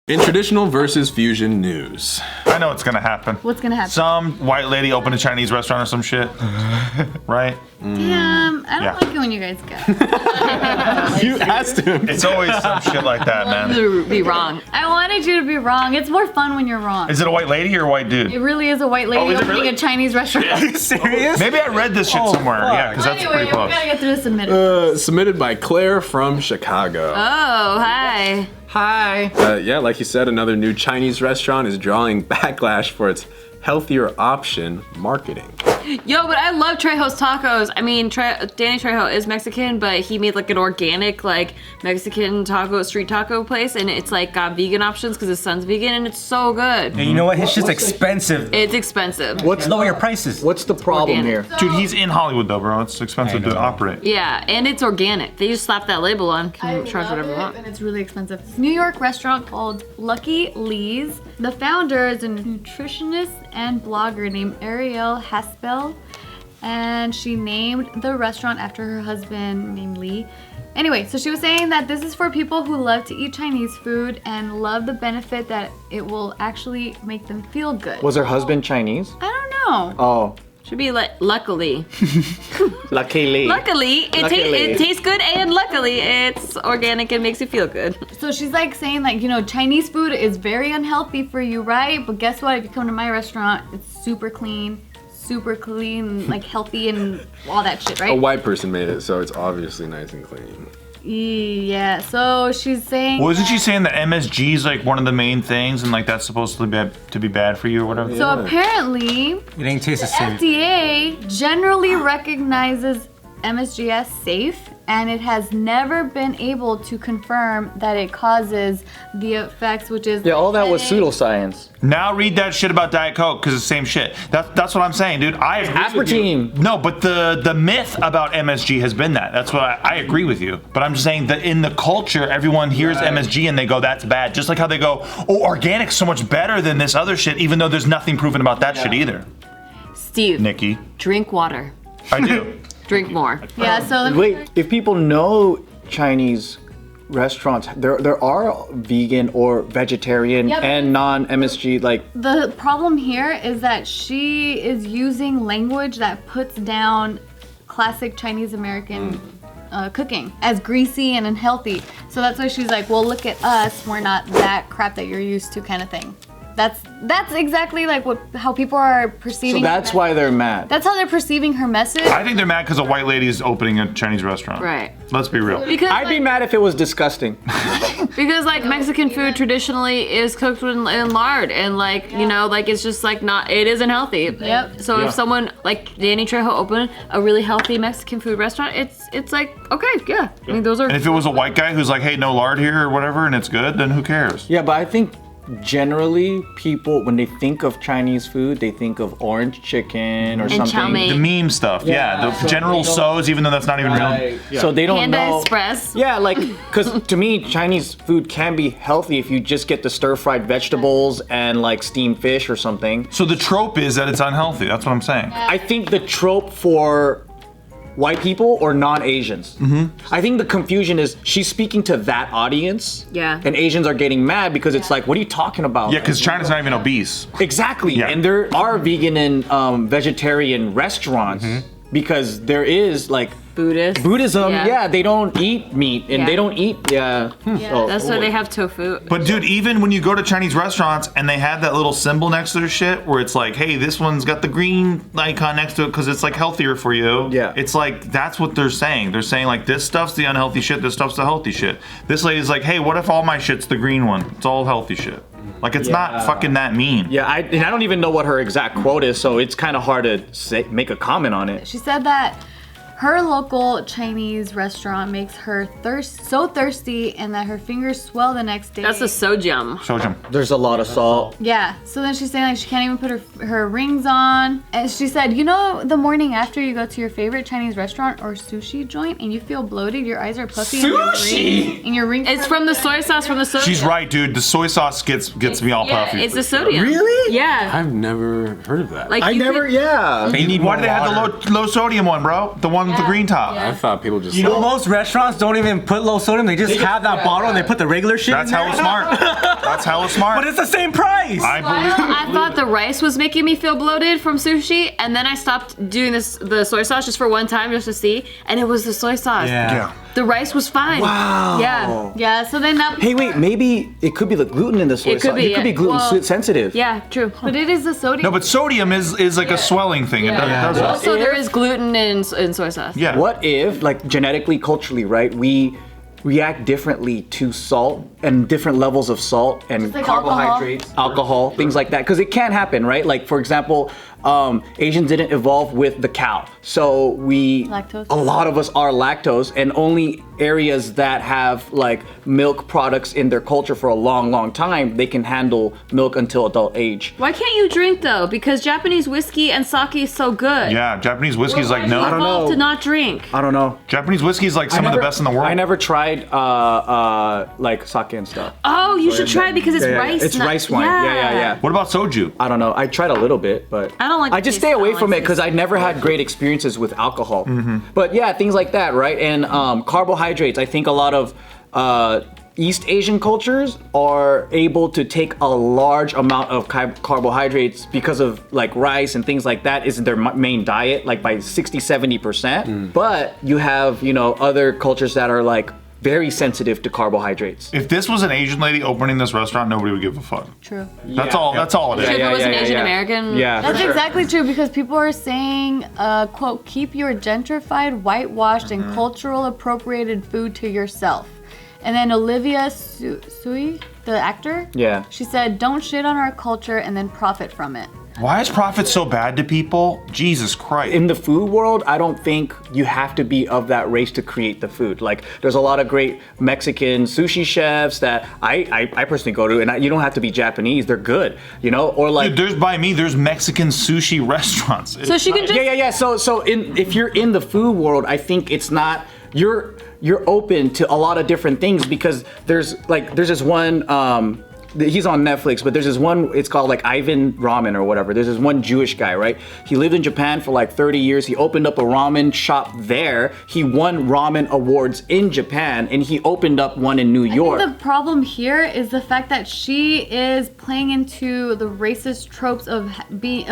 In traditional versus fusion news. I know what's gonna happen. What's gonna happen? Some white lady opened a Chinese restaurant or some shit. Right? Damn, I don't like it when you guys go. You asked him. It's always some shit like that, man. To be wrong. I wanted you to be wrong. It's more fun when you're wrong. Is it a white lady or a white dude? It really is a white lady is it opening really? a Chinese restaurant. Are you serious? Maybe I read this shit somewhere. Yeah, because that's Anyway, pretty close. we gotta get through this submitted. Submitted by Claire from Chicago. Oh, hi. Hi. Yeah, like you said, another new Chinese restaurant is drawing backlash for its healthier option marketing. Yo, but I love Trejo's tacos. I mean, Danny Trejo is Mexican, but he made like an organic, like Mexican taco, street taco place, and it's like got vegan options because his son's vegan, and it's so good. And you know what? His shit's expensive. It's expensive. Lower your prices. What's the problem Organic. here? Dude, he's in Hollywood though, bro. It's expensive to operate. Yeah, and it's organic. They just slap that label on. Can charge love whatever you it, want. and it's really expensive. This New York restaurant called Lucky Lee's. The founder is a nutritionist and blogger named Ariel Haspel, and she named the restaurant after her husband named Lee. Anyway, so she was saying that this is for people who love to eat Chinese food and love the benefit that it will actually make them feel good. Was her husband Chinese? I don't know. Oh, Should be like, luckily. luckily. Luckily, Luckily. it tastes good, and luckily, it's organic and makes you feel good. So she's like saying like, you know, Chinese food is very unhealthy for you, right? But guess what? If you come to my restaurant, it's super clean, like healthy and all that shit, A right? white person made it, so it's obviously nice and clean. Yeah, so she's saying Wasn't she saying that MSG is like one of the main things and like that's supposed to be bad for you or whatever? So apparently, It ain't taste the same. FDA generally recognizes MSG as safe, and it has never been able to confirm that it causes the effects, which is Yeah, all that was headache. pseudoscience. Now read that shit about Diet Coke because it's the same shit. That's what I'm saying, dude. I agree with you. Aspartame. No, but the myth about MSG has been that. That's what I agree with you. But I'm just saying that in the culture, everyone hears MSG and they go, that's bad. Just like how they go, oh, organic's so much better than this other shit, even though there's nothing proven about that shit either. Steve, Nikki, drink water. I do. Drink more. Yeah, so let me- Wait, if people know Chinese restaurants, there are vegan or vegetarian Yeah, but- and non-MSG, like, the problem here is that she is using language that puts down classic Chinese American cooking as greasy and unhealthy. So that's why she's like, well, look at us, we're not that crap that you're used to, kind of thing. That's exactly like how people are so perceiving. that's why they're mad. That's how they're perceiving her message. I think they're mad because a white lady is opening a Chinese restaurant. Right. Let's be real. Because I'd be mad if it was disgusting. Because like Mexican food traditionally is cooked in lard, and like you know, like it's just like not, it isn't healthy. Yep. So if someone like Danny Trejo opened a really healthy Mexican food restaurant, it's like okay, yeah. I mean those are. And if it was a white guy who's like, hey, no lard here or whatever, and it's good, then who cares? Yeah, but I think generally people, when they think of Chinese food, they think of orange chicken or chow something. mein. The meme stuff, yeah. The so general they don't- so's, even though that's not even real. So they don't Panda know. Express. Yeah, like, because to me, Chinese food can be healthy if you just get the stir-fried vegetables and like steamed fish or something. So the trope is that it's unhealthy. That's what I'm saying. I think the trope for white people or non-Asians. I think the confusion is she's speaking to that audience. Yeah. And Asians are getting mad because it's like, what are you talking about? Yeah, because China's not even obese. Exactly. Yeah. And there are vegan and vegetarian restaurants because there is like Buddhism. Yeah. Yeah, they don't eat meat and Yeah. they don't eat. Yeah. Oh, That's why they have tofu. But dude, even when you go to Chinese restaurants and they have that little symbol next to their shit where it's like, hey, this one's got the green icon next to it because it's like healthier for you. Yeah. It's like, that's what they're saying. They're saying like, this stuff's the unhealthy shit, this stuff's the healthy shit. This lady's like, hey, what if all my shit's the green one? It's all healthy shit. Like, it's not fucking that mean. Yeah, and I don't even know what her exact quote is, so it's kind of hard to make a comment on it. She said that her local Chinese restaurant makes her so thirsty and that her fingers swell the next day. That's a sojum. Shojum. There's a lot of salt. Yeah, so then she's saying like she can't even put her rings on. And she said, you know, the morning after you go to your favorite Chinese restaurant or sushi joint and you feel bloated, your eyes are puffy. Sushi? And your rings. It's from the soy sauce from the sodium. She's right, dude. The soy sauce gets me all Yeah, puffy. it's the sodium. Really? Yeah. I've never heard of that. Like I you never, could- yeah. They need Why more do they have water. the low sodium one, bro? The one on the green top. I thought people just. You know, most restaurants don't even put low sodium. They just have that bottle and they put the regular shit That's in there. hella smart. That's hella smart. But it's the same price. I believe. I thought the rice was making me feel bloated from sushi, and then I stopped doing the soy sauce just for one time just to see, and it was the soy sauce. Yeah. The rice was fine. Wow. Yeah. Yeah, so then that. Hey, wait, maybe it could be the gluten in the soy It could sauce. be, You could be yeah. gluten Well, sensitive. Yeah, true. But it is the sodium. No, but sodium is like a swelling thing. It does that. Also, there is gluten in soy sauce. Yeah. What if, like genetically, culturally, right, we react differently to salt and different levels of salt and like carbohydrates, alcohol, things like that? Because it can happen, right? Like, for example, Asians didn't evolve with the cow. So Lactose. a lot of us are lactose, and only areas that have like milk products in their culture for a long, long time, they can handle milk until adult age. Why can't you drink though? Because Japanese whiskey and sake is so good. Yeah, Japanese whiskey's like no. don't know. Evolved to not drink. I don't know. Japanese whiskey's like some of the best in the world. I never tried like sake and stuff. Oh, you should try it because it's Yeah, yeah, rice. It's not- rice wine. Yeah. What about soju? I don't know. I tried a little bit, but I don't like I the just taste. stay I don't away like from the it because taste. I never had great experiences with alcohol. But yeah, things like that, right? And carbohydrates. I think a lot of East Asian cultures are able to take a large amount of carbohydrates because of like rice and things like that isn't their main diet, like by 60-70%. But you have, you know, other cultures that are like very sensitive to carbohydrates. If this was an Asian lady opening this restaurant, nobody would give a fuck. True. That's all it is. If it was an Asian American. Yeah. That's exactly true because people are saying, quote, keep your gentrified, whitewashed, and cultural appropriated food to yourself. And then Olivia Sui, the actor, she said, don't shit on our culture and then profit from it. Why is profit so bad to people? Jesus Christ. In the food world, I don't think you have to be of that race to create the food. Like, there's a lot of great Mexican sushi chefs that I personally go to, and you don't have to be Japanese. They're good, you know? Or like, Dude, there's Mexican sushi restaurants. So she can just. yeah. So if you're in the food world, I think it's not you're open to a lot of different things because there's this one. He's on Netflix, but there's this one, it's called like Ivan Ramen or whatever. There's this one Jewish guy, right? He lived in Japan for like 30 years. He opened up a ramen shop there. He won ramen awards in Japan, and he opened up one in New York. I think the problem here is the fact that she is playing into the racist tropes of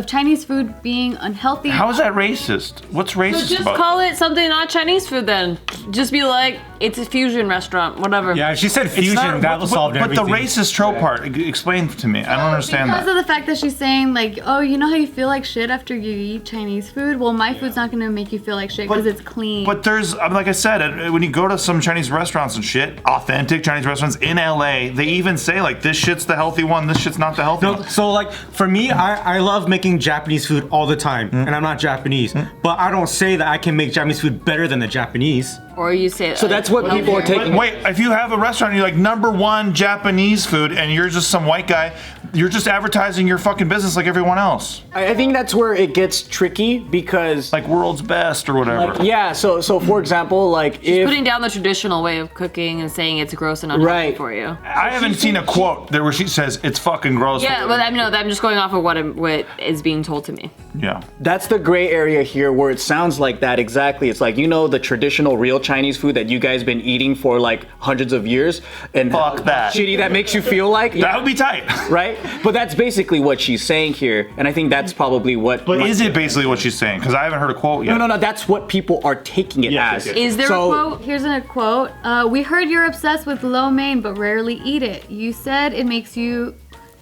Chinese food being unhealthy. How is that racist? What's racist Just about call it something not Chinese food then. Just be like, it's a fusion restaurant, whatever. Yeah, if she said It's fusion, not- that will solve but everything. the racist trope part, explain to me. I don't understand Because that. of the fact that she's saying like, oh, you know how you feel like shit after you eat Chinese food? Well, my food's not gonna make you feel like shit because it's clean. But there's, like I said, when you go to some Chinese restaurants and shit, authentic Chinese restaurants in LA, they even say like, this shit's the healthy one, this shit's not the healthy No, one. so like for me, I love making Japanese food all the time, and I'm not Japanese, but I don't say that I can make Japanese food better than the Japanese. Or you say. So that's what people are taking. Wait, if you have a restaurant and you're like #1 Japanese food and you're just some white guy, you're just advertising your fucking business like everyone else. I think that's where it gets tricky because Like world's best or whatever. yeah, so for example, like if Putting down the traditional way of cooking and saying it's gross and unhealthy Right. for you. I haven't seen a quote there where she says it's fucking gross. Yeah, but I'm just going off of what is being told to me. Yeah. that's the gray area here where it sounds like that exactly. It's like, you know, the traditional real Chinese food that you guys been eating for like hundreds of years and Fuck that. shitty that makes you feel like That would be tight. right? But that's basically what she's saying here, and I think that's probably what. But is it basically what she's saying? Because I haven't heard a quote yet. No. That's what people are taking it Yes, as. yes, Is there So- a quote? Here's a quote. We heard you're obsessed with lo mein but rarely eat it. You said it makes you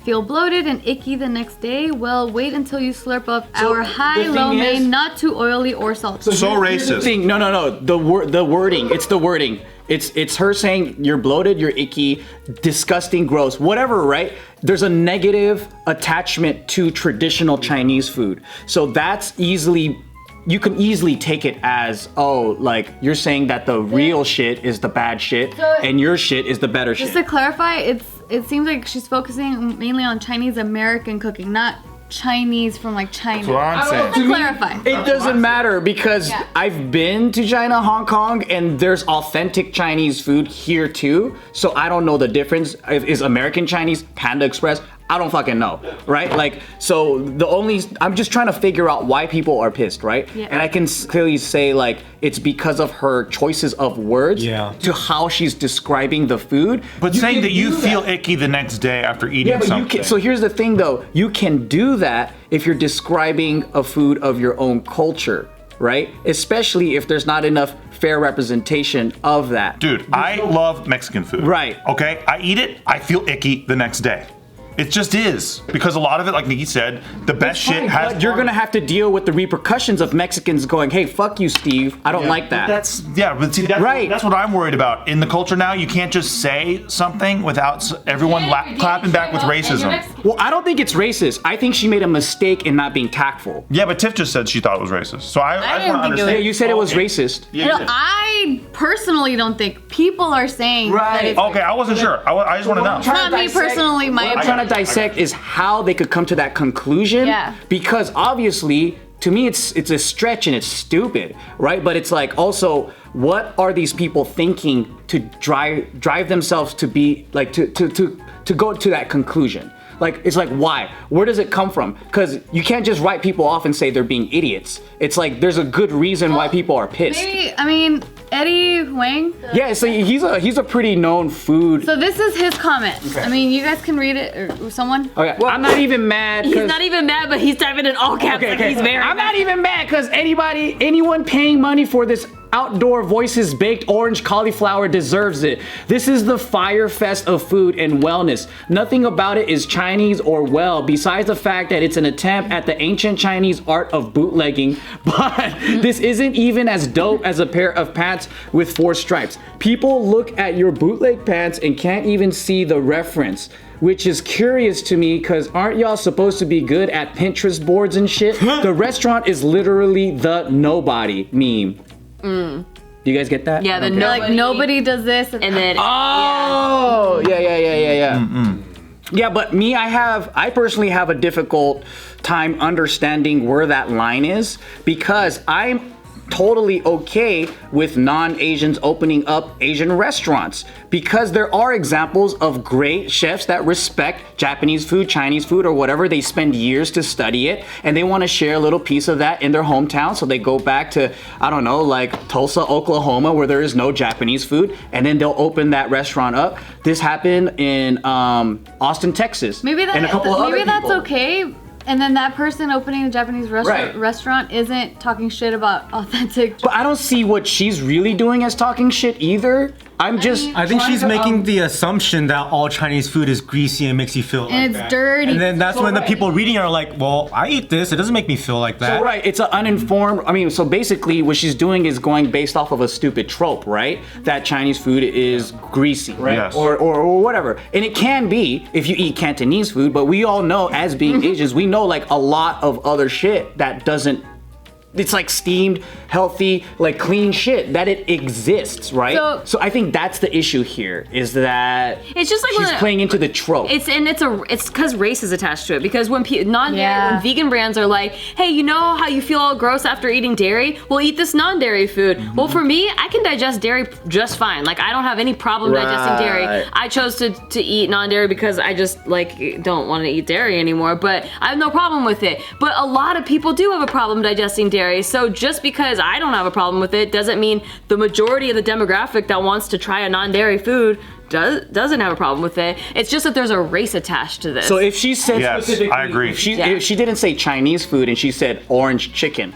feel bloated and icky the next day. Well, wait until you slurp up our high the lo thing mein, is- not too oily or salty. So Here's the racist. thing. No. The wording. It's the wording. It's her saying you're bloated, you're icky, disgusting, gross, whatever, right? There's a negative attachment to traditional Chinese food. So that's you can easily take it as, oh, like you're saying that the real shit is the bad shit So- and your shit is the better Just shit. to clarify, it seems like she's focusing mainly on Chinese American cooking, not Chinese from like China. That's what I'm saying. To clarify. It doesn't matter because Yeah. I've been to China, Hong Kong, and there's authentic Chinese food here too. So I don't know the difference. Is American Chinese, Panda Express? I don't fucking know, right? Like, so I'm just trying to figure out why people are pissed, right? Yeah. And I can clearly say, like, it's because of her choices of words to how she's describing the food. But saying that you feel icky the next day after eating but something. you can, so here's the thing though, you can do that if you're describing a food of your own culture, right? Especially if there's not enough fair representation of that. Dude, I love Mexican food. Right. Okay? I eat it, I feel icky the next day. It just is. Because a lot of it, like Nikki said, the best shit has... But you're gonna have to deal with the repercussions of Mexicans going, hey, fuck you, Steve. I don't like that. But see, that's what I'm worried about. In the culture now, you can't just say something without everyone clapping back with racism. Well, I don't think it's racist. I think she made a mistake in not being tactful. Yeah, but Tiff just said she thought it was racist. So I just didn't want to think it understand. Yeah, you said it was racist. Yeah, you did. I personally don't think people are saying that it's Okay, I wasn't sure. I just want to know. It's not me personally. What I'm trying to dissect is how they could come to that conclusion. Yeah. Because obviously, to me, it's a stretch and it's stupid, right? But it's like also, what are these people thinking to drive themselves to be like to go to that conclusion? Like, it's like, why? Where does it come from? Because you can't just write people off and say they're being idiots. It's like, there's a good reason why people are pissed. Maybe, I mean, Eddie Huang. Yeah, so he's a pretty known food. So this is his comment. I mean, you guys can read it, or someone. Okay, well, I'm not even mad. He's not even mad, but he's typing in all caps like he's very I'm mad. not even mad because anyone paying money for this outdoor voices baked orange cauliflower deserves it. This is the fire fest of food and wellness. Nothing about it is Chinese or well, besides the fact that it's an attempt at the ancient Chinese art of bootlegging, but this isn't even as dope as a pair of pants with 4 stripes. People look at your bootleg pants and can't even see the reference, which is curious to me because aren't y'all supposed to be good at Pinterest boards and shit? The restaurant is literally the nobody meme. Do you guys get that? Yeah, the Nobody does this. And then Oh, yeah. Yeah, but me, I personally have a difficult time understanding where that line is because I'm totally okay with non-Asians opening up Asian restaurants because there are examples of great chefs that respect Japanese food, Chinese food, or whatever. They spend years to study it and they want to share a little piece of that in their hometown. So they go back to, I don't know, like Tulsa, Oklahoma, where there is no Japanese food, and then they'll open that restaurant up. This happened in Austin, Texas. Maybe and a couple maybe other that's people. okay. And then that person opening the Japanese restaurant isn't talking shit about authentic. But I don't see what she's really doing as talking shit either. I think she's making the assumption that all Chinese food is greasy and makes you feel like And it's dirty. And then that's when the people reading are like, well, I eat this. It doesn't make me feel like that. So right, it's an uninformed. I mean, so basically, what she's doing is going based off of a stupid trope, right? That Chinese food is greasy, right? Yes. Or whatever. And it can be if you eat Cantonese food, but we all know, as being Asians, we know like a lot of other shit that doesn't. It's like steamed, healthy, like clean shit that it exists, right? So I think that's the issue here is that it's just like she's playing into the trope. It's because race is attached to it. Because when when vegan brands are like, hey, you know how you feel all gross after eating dairy? Well, eat this non-dairy food. Well, for me, I can digest dairy just fine. Like I don't have any problem digesting dairy. I chose to eat non-dairy because I just like don't want to eat dairy anymore. But I have no problem with it. But a lot of people do have a problem digesting dairy. So just because I don't have a problem with it doesn't mean the majority of the demographic that wants to try a non-dairy food doesn't have a problem with it. It's just that there's a race attached to this. So if she said specifically, I agree. If she didn't say Chinese food and she said orange chicken,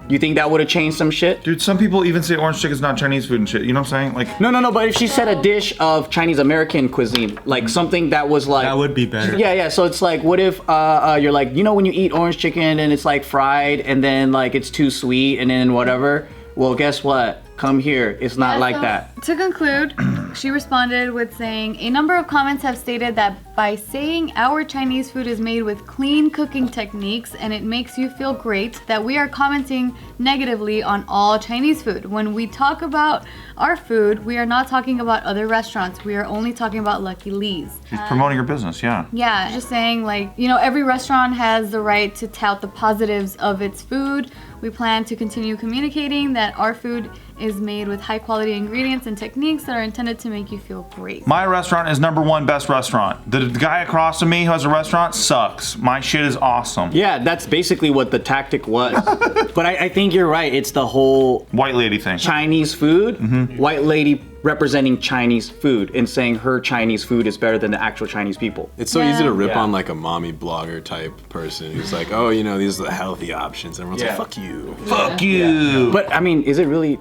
you think that would have changed some shit? Dude, some people even say orange chicken's not Chinese food and shit. You know what I'm saying? Like No, but if she said a dish of Chinese American cuisine, like something that was like That would be better. Yeah. So it's like, what if you're like, you know, when you eat orange chicken and it's like fried and then like it's too sweet and then whatever. Well, guess what? Come here. It's not like that. To conclude, she responded with saying, a number of comments have stated that by saying our Chinese food is made with clean cooking techniques and it makes you feel great, that we are commenting negatively on all Chinese food. When we talk about our food, we are not talking about other restaurants. We are only talking about Lucky Lee's. she's promoting her business, yeah. Yeah, just saying like, you know, every restaurant has the right to tout the positives of its food. We plan to continue communicating that our food is made with high quality ingredients and techniques that are intended to make you feel great. My restaurant is #1 best restaurant. The guy across from me who has a restaurant sucks. My shit is awesome. Yeah, that's basically what the tactic was. But I think you're right. It's the whole White lady thing. Chinese food, white lady representing Chinese food and saying her Chinese food is better than the actual Chinese people. It's so easy to rip Yeah. on like a mommy blogger type person who's like, oh, you know, these are the healthy options. Everyone's like, fuck you. Fuck you. But I mean, is it really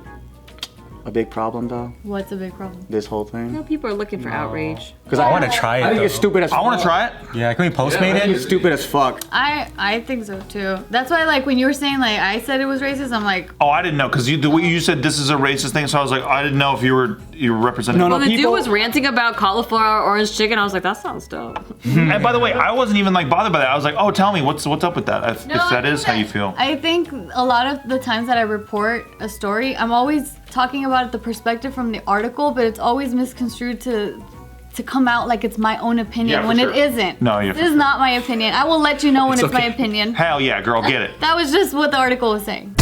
a big problem though? What's a big problem? This whole thing? No, people are looking for outrage. Because I want to try it. I think though. it's stupid as fuck. I want to try it. Yeah, can we Postmate I think it's it? stupid as fuck. I think so too. That's why like when you were saying like I said it was racist, I'm like, Oh, I didn't know because the way you said this is a racist thing, so I was like, I didn't know if you were representing. No, Well, the dude people- was ranting about cauliflower orange chicken. I was like, that sounds dope. And by the way, I wasn't even like bothered by that. I was like, oh, tell me what's up with that? If No, that I is think how you feel. I think a lot of the times that I report a story, I'm always talking about the perspective from the article, but it's always misconstrued to come out like it's my own opinion Yeah, for when sure. it isn't. No, yeah, This is not my opinion. I will let you know when it's my opinion. Hell yeah, girl, get it. That was just what the article was saying.